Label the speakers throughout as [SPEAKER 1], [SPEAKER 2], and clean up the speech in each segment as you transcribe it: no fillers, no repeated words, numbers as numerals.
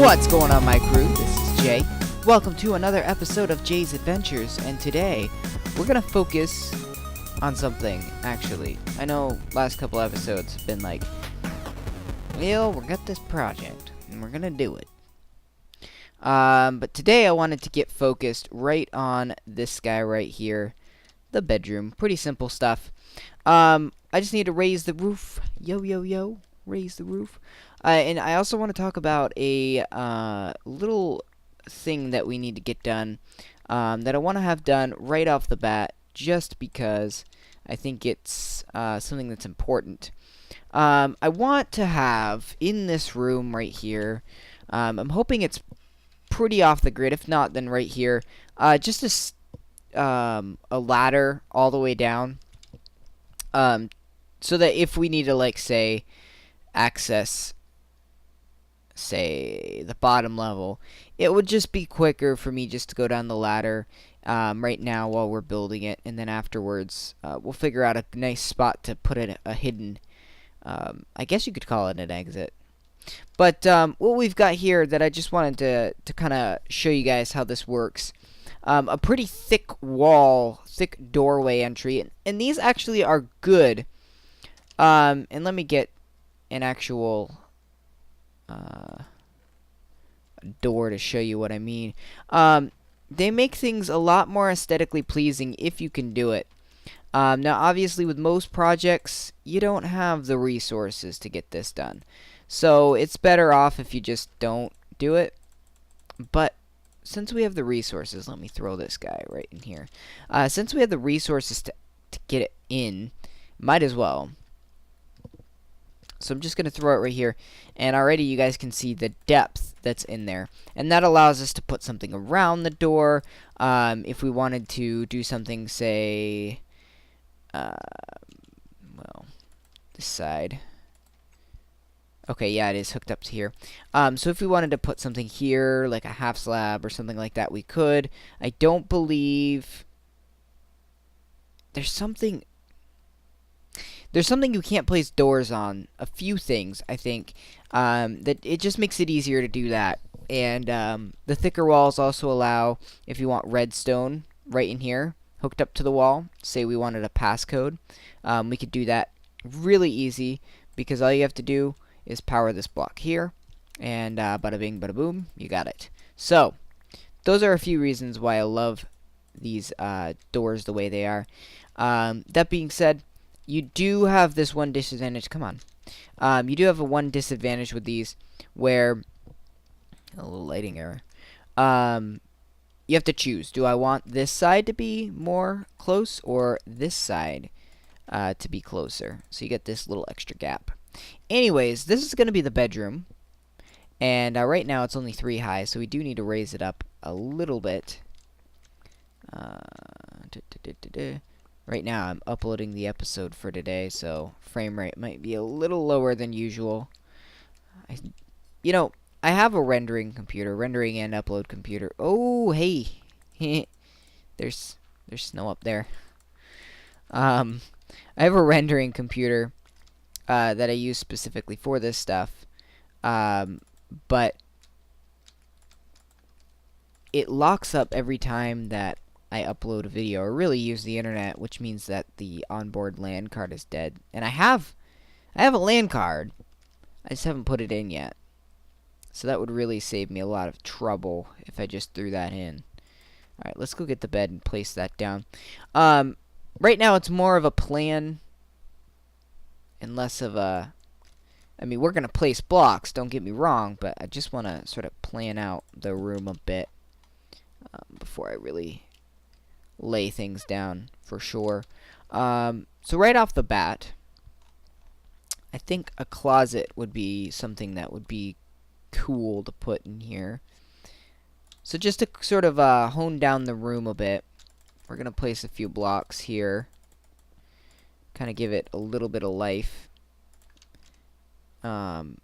[SPEAKER 1] What's going on, my crew? This is Jay. Welcome to another episode of Jay's Adventures, and today we're gonna focus on something, actually. I know last couple episodes have been like, well, we got this project, and we're gonna do it. But today I wanted to get focused right on this guy right here, the bedroom. Pretty simple stuff. I just need to raise the roof. Yo, yo, yo. Raise the roof. And I also want to talk about a little thing that we need to get done, that I want to have done right off the bat, just because I think it's something that's important. I want to have, in this room right here, I'm hoping it's pretty off the grid. If not, then right here, just a ladder all the way down, so that if we need to, like, say, access, say, the bottom level, it would just be quicker for me just to go down the ladder right now while we're building it, and then afterwards we'll figure out a nice spot to put it, a hidden, I guess you could call it an exit. But what we've got here that I just wanted to kind of show you guys how this works. A pretty thick wall, thick doorway entry, and these actually are good. And let me get an actual door to show you what I mean. They make things a lot more aesthetically pleasing if you can do it. Now, obviously, with most projects, you don't have the resources to get this done. So it's better off if you just don't do it. But since we have the resources, let me throw this guy right in here. Since we have the resources to get it in, might as well. So I'm just going to throw it right here. And already you guys can see the depth that's in there. And that allows us to put something around the door. If we wanted to do something, say, well, this side. Okay, yeah, it is hooked up to here. So if we wanted to put something here, like a half slab or something like that, we could. I don't believe there's something you can't place doors on. A few things, I think, that it just makes it easier to do that. And the thicker walls also allow, if you want redstone right in here, hooked up to the wall, say we wanted a passcode, we could do that really easy, because all you have to do is power this block here, and bada bing, bada boom, you got it. So, those are a few reasons why I love these doors the way they are. That being said, you do have this one disadvantage. Come on. You do have one disadvantage with these, where a little lighting error. You have to choose. Do I want this side to be more close, or this side to be closer? So you get this little extra gap. Anyways, this is going to be the bedroom, and right now it's only 3 high, so we do need to raise it up a little bit. Right now I'm uploading the episode for today, so frame rate might be a little lower than usual. You know, I have a rendering computer, rendering and upload computer. Oh, hey, there's snow up there. I have a rendering computer that I use specifically for this stuff, but it locks up every time that I upload a video or really use the internet, which means that the onboard LAN card is dead. And I have a LAN card, I just haven't put it in yet. So that would really save me a lot of trouble if I just threw that in. Alright, let's go get the bed and place that down. Right now it's more of a plan and less of a... I mean, we're going to place blocks, don't get me wrong, but I just want to sort of plan out the room a bit before I really lay things down for sure. So right off the bat, I think a closet would be something that would be cool to put in here. So just to sort of hone down the room a bit, we're going to place a few blocks here. Kind of give it a little bit of life. And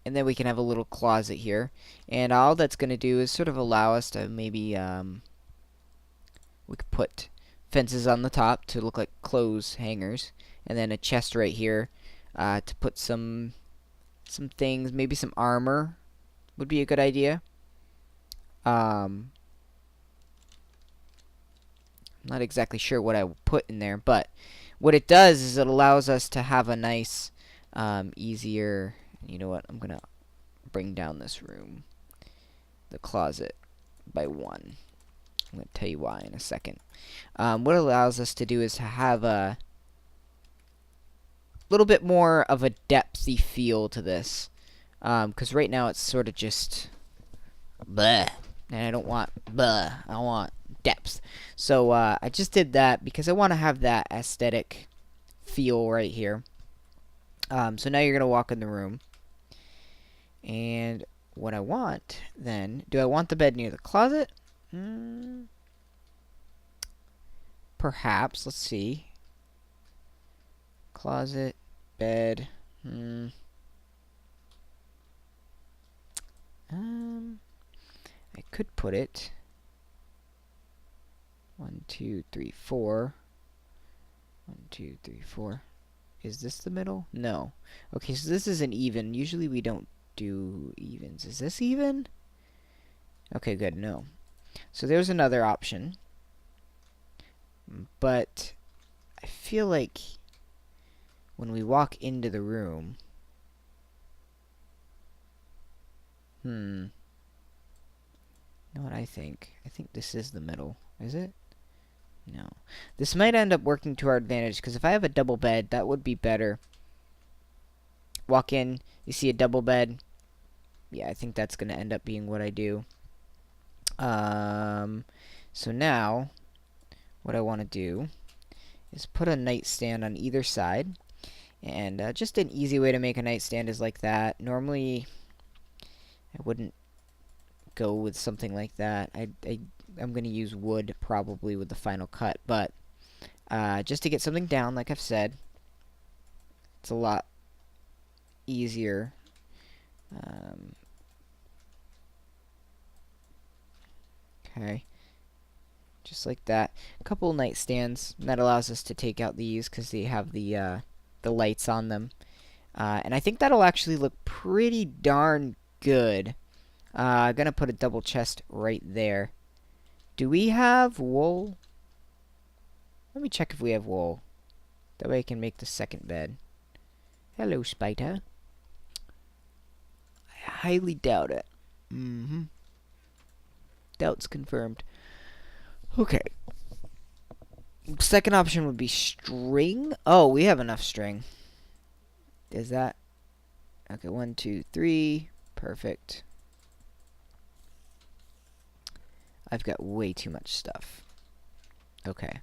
[SPEAKER 1] then we can have a little closet here. And all that's going to do is sort of allow us to maybe... we could put fences on the top to look like clothes hangers, and then a chest right here to put some things, maybe some armor would be a good idea. I'm not exactly sure what I will put in there, but what it does is it allows us to have a nice, easier. You know what? I'm gonna bring down this room, the closet, by 1. I'm gonna tell you why in a second. What it allows us to do is to have a little bit more of a depthy feel to this, because right now it's sort of just bleh, and I don't want bleh. I want depth. So I just did that because I want to have that aesthetic feel right here. So now you're gonna walk in the room, and what I want then, do I want the bed near the closet? Perhaps. Let's see. Closet, bed. I could put it 1, 2, 3, 4. 1, 2, 3, 4. Is this the middle? No. Okay, so this is an even. Usually we don't do evens. Is this even? Okay, good. No. So there's another option. But I feel like when we walk into the room, you know what I think? I think this is the middle. Is it? No. This might end up working to our advantage, because if I have a double bed, that would be better. Walk in, you see a double bed. Yeah, I think that's going to end up being what I do. So now, what I want to do is put a nightstand on either side. And just an easy way to make a nightstand is like that. Normally, I wouldn't go with something like that. I'm going to use wood probably with the final cut. But just to get something down, like I've said, it's a lot easier. Okay. Just like that. A couple nightstands. That allows us to take out these because they have the lights on them. And I think that'll actually look pretty darn good. I'm gonna put a double chest right there. Do we have wool? Let me check if we have wool. That way I can make the second bed. Hello, spider. I highly doubt it. Doubts confirmed. Okay. Second option would be string. Oh, we have enough string. Is that? Okay, 1, 2, 3. Perfect. I've got way too much stuff. Okay.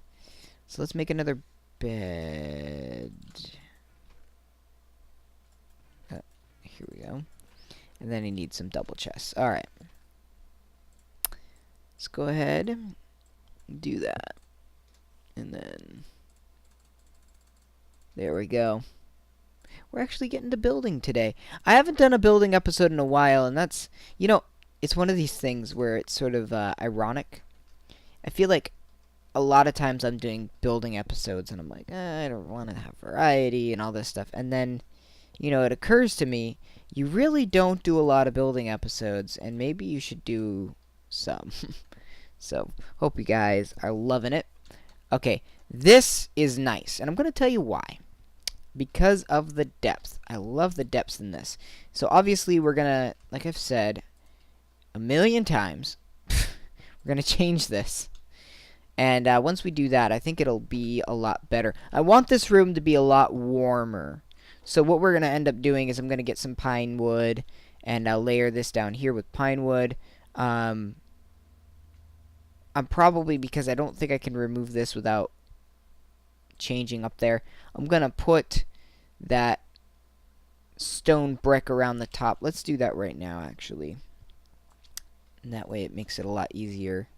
[SPEAKER 1] So let's make another bed. Here we go. And then he needs some double chests. Alright. Let's go ahead and do that. And then there we go. We're actually getting to building today. I haven't done a building episode in a while, and that's, you know, it's one of these things where it's sort of ironic. I feel like a lot of times I'm doing building episodes, and I'm like, I don't want to have variety and all this stuff. And then, you know, it occurs to me, you really don't do a lot of building episodes, and maybe you should do some. So, hope you guys are loving it. Okay, this is nice, and I'm going to tell you why. Because of the depth. I love the depths in this. So, obviously, we're going to, like I've said a million times, we're going to change this. And once we do that, I think it'll be a lot better. I want this room to be a lot warmer. So, what we're going to end up doing is I'm going to get some pine wood, and I'll layer this down here with pine wood. I'm probably, because I don't think I can remove this without changing up there, I'm going to put that stone brick around the top. Let's do that right now, actually. And that way it makes it a lot easier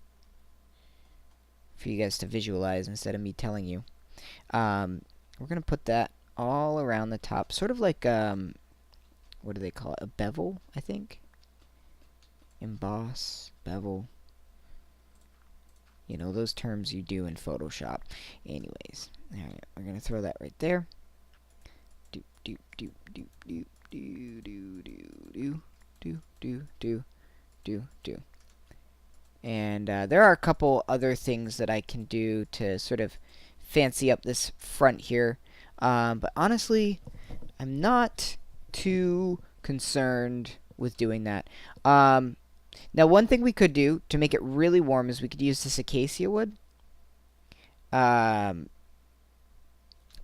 [SPEAKER 1] for you guys to visualize instead of me telling you. We're going to put that all around the top. Sort of like, what do they call it? A bevel, I think? Emboss, bevel. You know, those terms you do in Photoshop. Anyways, alright, we're going to throw that right there. Doop, doop, doop, doop, doop, doop, doop, doop, doop, do. And there are a couple other things that I can do to sort of fancy up this front here. But honestly, I'm not too concerned with doing that. Now, one thing we could do to make it really warm is we could use this acacia wood. But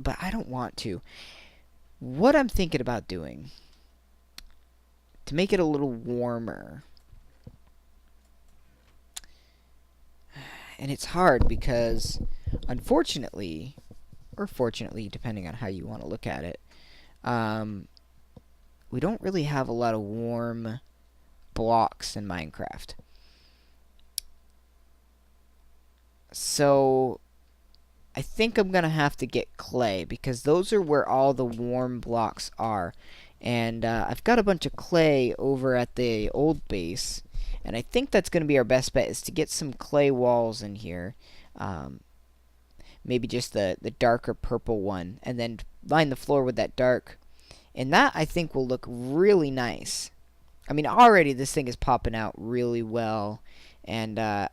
[SPEAKER 1] I don't want to. What I'm thinking about doing to make it a little warmer, and it's hard because, unfortunately, or fortunately, depending on how you want to look at it, we don't really have a lot of warm blocks in Minecraft. So I think I'm gonna have to get clay, because those are where all the warm blocks are. And I've got a bunch of clay over at the old base, and I think that's gonna be our best bet, is to get some clay walls in here. Maybe just the darker purple one, and then line the floor with that dark. And that, I think, will look really nice. I mean, already this thing is popping out really well. And I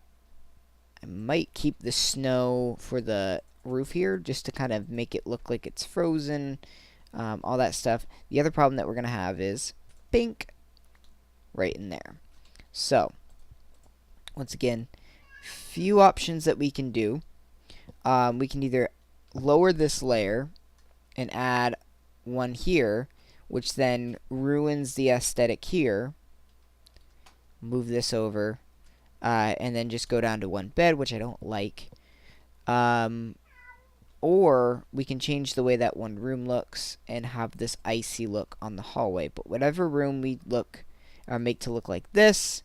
[SPEAKER 1] might keep the snow for the roof here, just to kind of make it look like it's frozen. All that stuff. The other problem that we're going to have is pink right in there. So, once again, few options that we can do. We can either lower this layer and add one here, which then ruins the aesthetic here. Move this over, and then just go down to one bed, which I don't like. Or we can change the way that one room looks and have this icy look on the hallway. But whatever room we make to look like this,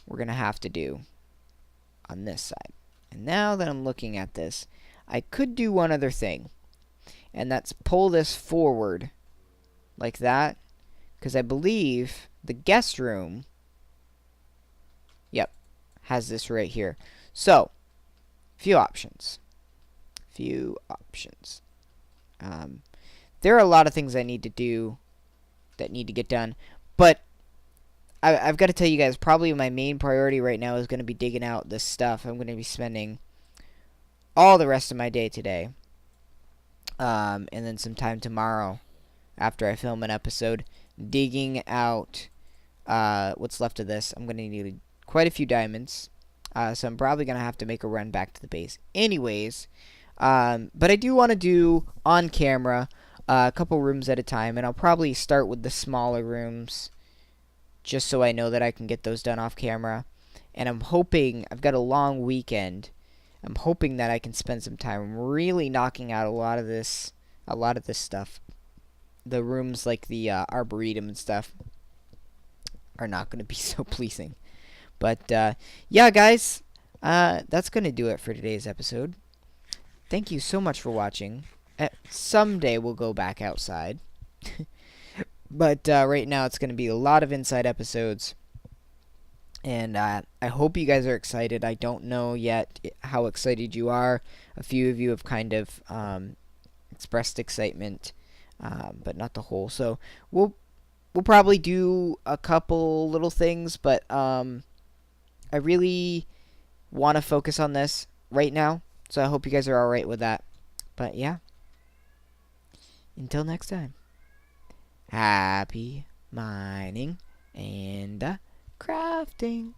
[SPEAKER 1] we're gonna have to do on this side. And now that I'm looking at this, I could do one other thing, and that's pull this forward like that, because I believe the guest room, yep, has this right here. So, few options. There are a lot of things I need to do that need to get done, but I've got to tell you guys, probably my main priority right now is going to be digging out this stuff. I'm going to be spending all the rest of my day today, and then some time tomorrow after I film an episode, digging out what's left of this. I'm going to need quite a few diamonds, so I'm probably going to have to make a run back to the base anyways. But I do want to do on camera a couple rooms at a time, and I'll probably start with the smaller rooms, just so I know that I can get those done off camera. And I'm hoping, I've got a long weekend, I'm hoping that I can spend some time really knocking out a lot of this stuff. The rooms like the arboretum and stuff are not going to be so pleasing. But yeah, guys, that's going to do it for today's episode. Thank you so much for watching. Someday we'll go back outside. But right now it's going to be a lot of inside episodes. And I hope you guys are excited. I don't know yet how excited you are. A few of you have kind of expressed excitement, but not the whole. So we'll probably do a couple little things, but I really want to focus on this right now. So I hope you guys are alright with that. But yeah. Until next time. Happy mining and crafting.